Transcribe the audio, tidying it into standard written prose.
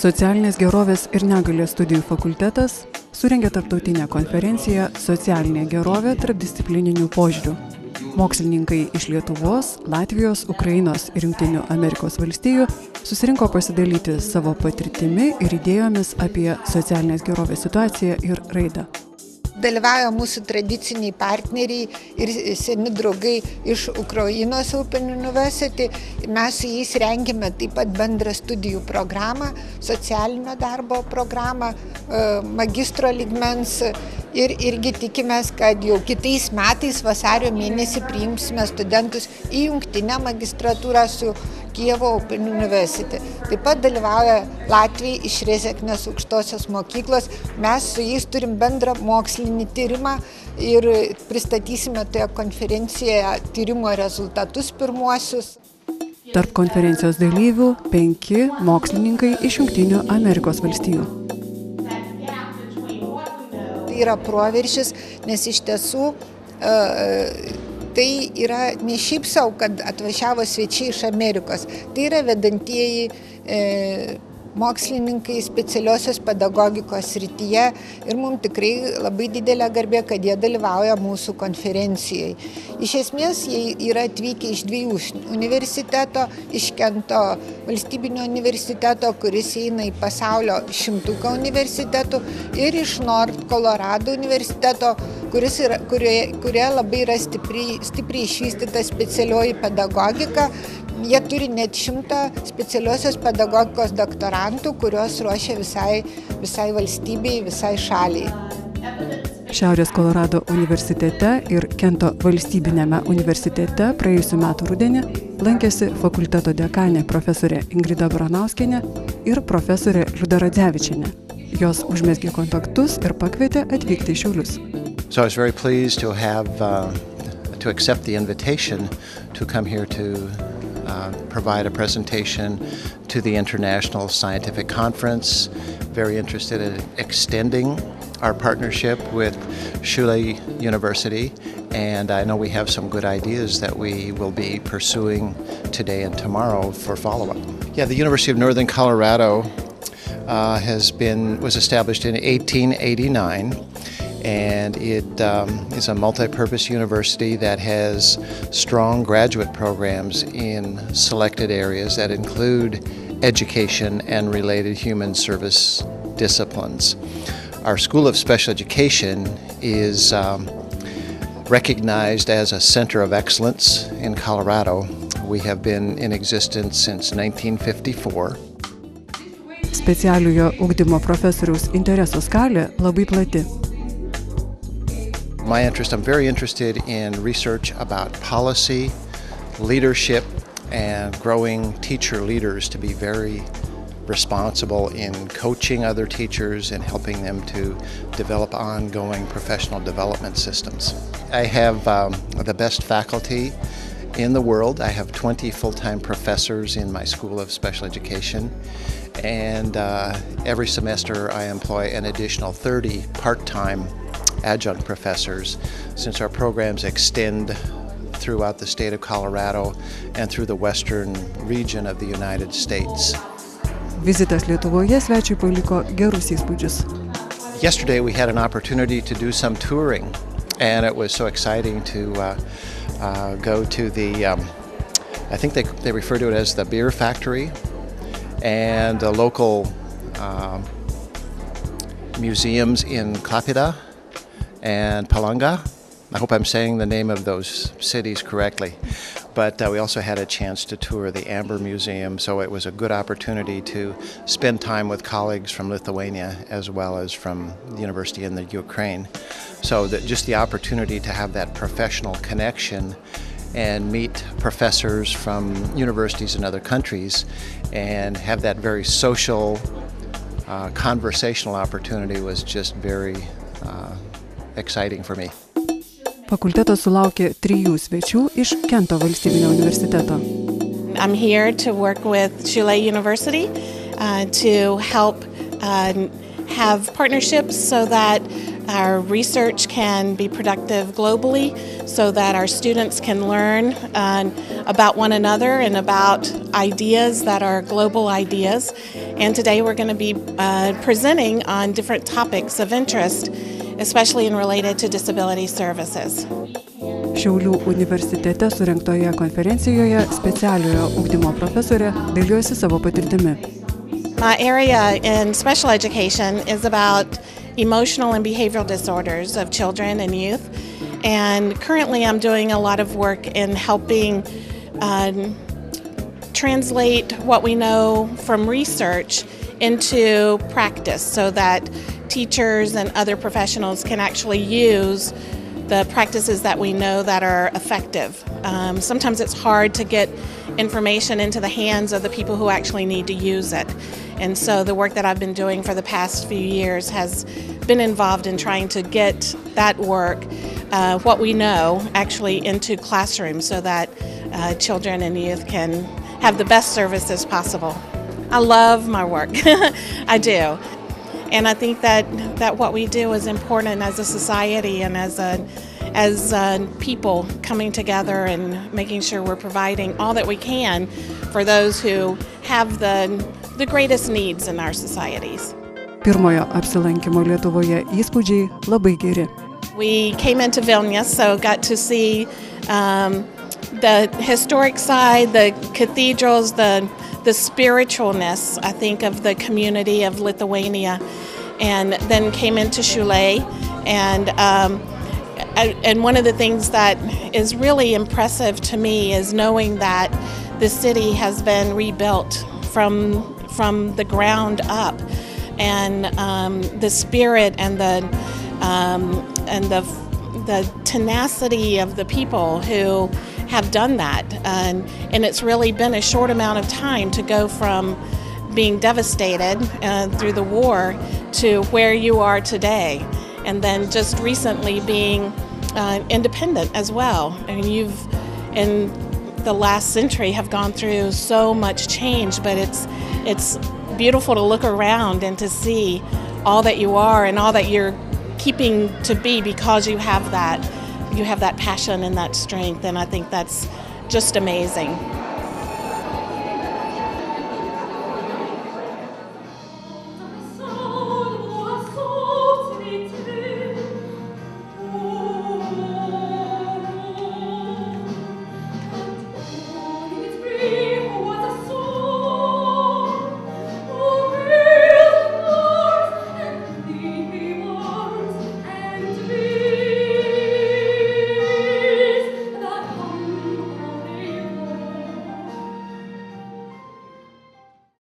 Socialinės gerovės ir negalės studijų fakultetas surengė tarptautinę konferenciją Socialinė gerovė tarpdisciplininių požiūrių. Mokslininkai iš Lietuvos, Latvijos, Ukrainos ir Jungtinių Amerikos valstijų susirinko pasidalyti savo patirtimi ir idėjomis apie socialinės gerovės situaciją ir raidą. Dalyvauja mūsų tradiciniai partneriai ir seni draugai iš Ukrainos Open University. Mes su jais rengėme taip pat bendrą studijų programą, socialinio darbo programą, magistro lygmens ir irgi tikimės, kad jau kitais metais vasario mėnesį priimsime studentus į jungtinę magistratūrą su Kijevo Open University. Taip pat dalyvauja Latvijai iš Rezeknės aukštosios mokyklos. Mes su jais turim bendrą mokslinį tyrimą ir pristatysime toje konferencijoje tyrimo rezultatus pirmuosius. Tarp konferencijos dalyvių 5 mokslininkai iš Jungtinių Amerikos valstijų. Tai yra proveržis, nes iš tiesų tai yra ne šiaip sau, kad atvažiavo svečiai iš Amerikos. Tai yra vedantieji mokslininkai specialiosios pedagogikos srityje ir mums tikrai labai didelė garbė, kad jie dalyvauja mūsų konferencijoje. Iš esmės, jie yra atvykę iš 2 universiteto, iš Kento valstybinio universiteto, kuris eina į pasaulio 100 universitetų, ir iš North Colorado universiteto, kurioje labai yra stipriai išvystyta specialioji pedagogika. Jie turi net 100 specialiosios pedagogikos doktorantų, kurios ruošia visai valstybei, visai šaliai. Šiaurės Kolorado universitete ir Kento valstybinėme universitete praėjusių metų rudenį lankėsi fakulteto dekanė profesorė Ingrida Baranauskienė ir profesorė Liuda Radzevičienė. Jos užmezgė kontaktus ir pakvietė atvykti į Šiaulius. So I was very pleased to accept the invitation to come here to provide a presentation to the International Scientific Conference. Very interested in extending our partnership with Šiauliai University, and I know we have some good ideas that we will be pursuing today and tomorrow for follow-up. Yeah, the University of Northern Colorado was established in 1889. And it is a multi-purpose university that has strong graduate programs in selected areas that include education and related human service disciplines. Our School of Special Education is recognized as a center of excellence in Colorado. We have been in existence since 1954. Specialiojo ugdymo profesoriaus interesų skalė labai plati. I'm very interested in research about policy, leadership, and growing teacher leaders to be very responsible in coaching other teachers and helping them to develop ongoing professional development systems. I have the best faculty in the world. I have 20 full-time professors in my School of Special Education, and every semester I employ an additional 30 part-time adjunct professors, since our programs extend throughout the state of Colorado and through the western region of the United States. Vizitas Lietuvoje svečiui paliko gerus įspūdžius. Yesterday we had an opportunity to do some touring, and it was so exciting to go to the, I think they refer to it as the beer factory, and the local museums in Klaipėda and Palanga. I hope I'm saying the name of those cities correctly. But we also had a chance to tour the Amber Museum, so it was a good opportunity to spend time with colleagues from Lithuania as well as from the university in the Ukraine. So just the opportunity to have that professional connection and meet professors from universities in other countries and have that very social, conversational opportunity was just very exciting for me. Fakultetas sulaukė 3 svečių iš Kento valstybinio universiteto. I'm here to work with Šiauliai University to help have partnerships so that our research can be productive globally, so that our students can learn about one another and about ideas that are global ideas. And today we're going to be presenting on different topics of interest, especially related to disability services. Šiaulių universitete surengtoje konferencijoje specialiojo ugdymo profesorė dalyjosi savo patirtimi. My area in special education is about emotional and behavioral disorders of children and youth. And currently I'm doing a lot of work in helping translate what we know from research into practice so that teachers and other professionals can actually use the practices that we know that are effective. Sometimes it's hard to get information into the hands of the people who actually need to use it. And so the work that I've been doing for the past few years has been involved in trying to get that work, what we know, actually into classrooms so that children and youth can have the best services possible. I love my work. I do. And I think that what we do is important as a society and as people coming together and making sure we're providing all that we can for those who have the greatest needs in our societies. Pirmojo apsilankimo Lietuvoje įspūdžiai labai geri. We came into Vilnius, so got to see the historic side, the cathedrals, the spiritualness, I think, of the community of Lithuania, and then came into Šiauliai. And one of the things that is really impressive to me is knowing that the city has been rebuilt from the ground up, and the spirit and the tenacity of the people who have done that, and it's really been a short amount of time to go from being devastated through the war to where you are today, and then just recently being independent as well. I mean, you've in the last century have gone through so much change, but it's beautiful to look around and to see all that you are and all that you're keeping to be because you have that passion and that strength, and I think that's just amazing.